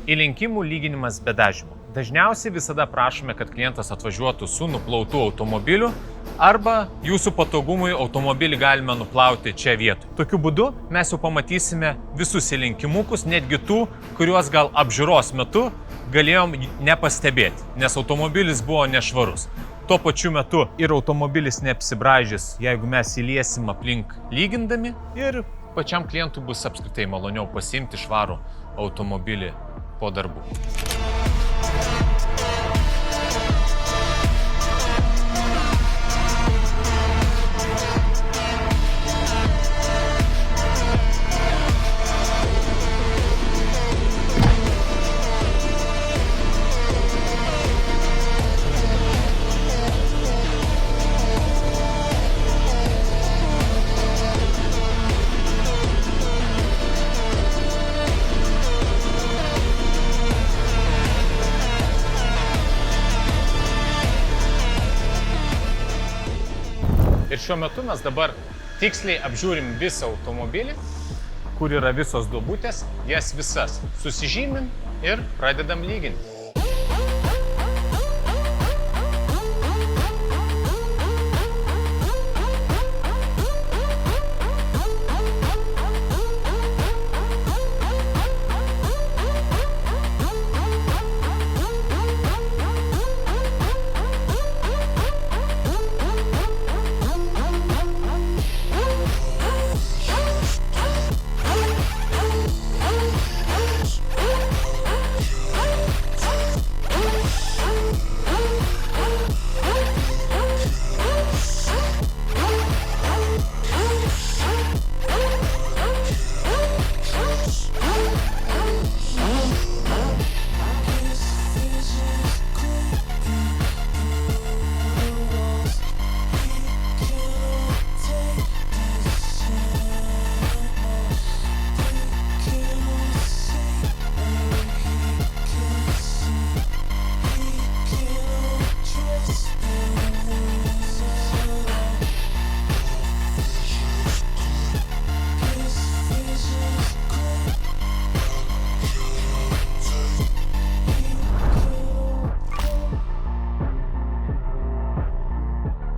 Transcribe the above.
Įlenkimų lyginimas be dažymo. Dažniausiai visada prašome, kad klientas atvažiuotų su nuplautu automobiliu arba jūsų patogumui automobilį galime nuplauti čia vietoje. Tokiu būdu mes jau pamatysime visus įlenkimukus, netgi tų, kuriuos gal apžiūros metu galėjom nepastebėti, nes automobilis buvo nešvarus. Tuo pačiu metu ir automobilis neapsibraižys, jeigu mes įliesim aplink lygindami, ir pačiam klientui bus apskritai maloniau pasiimti švarų automobilį po darbų. Ir šiuo metu mes dabar tiksliai apžiūrim visą automobilį, kur yra visos duobutės, jas visas susižymim ir pradedam lyginti.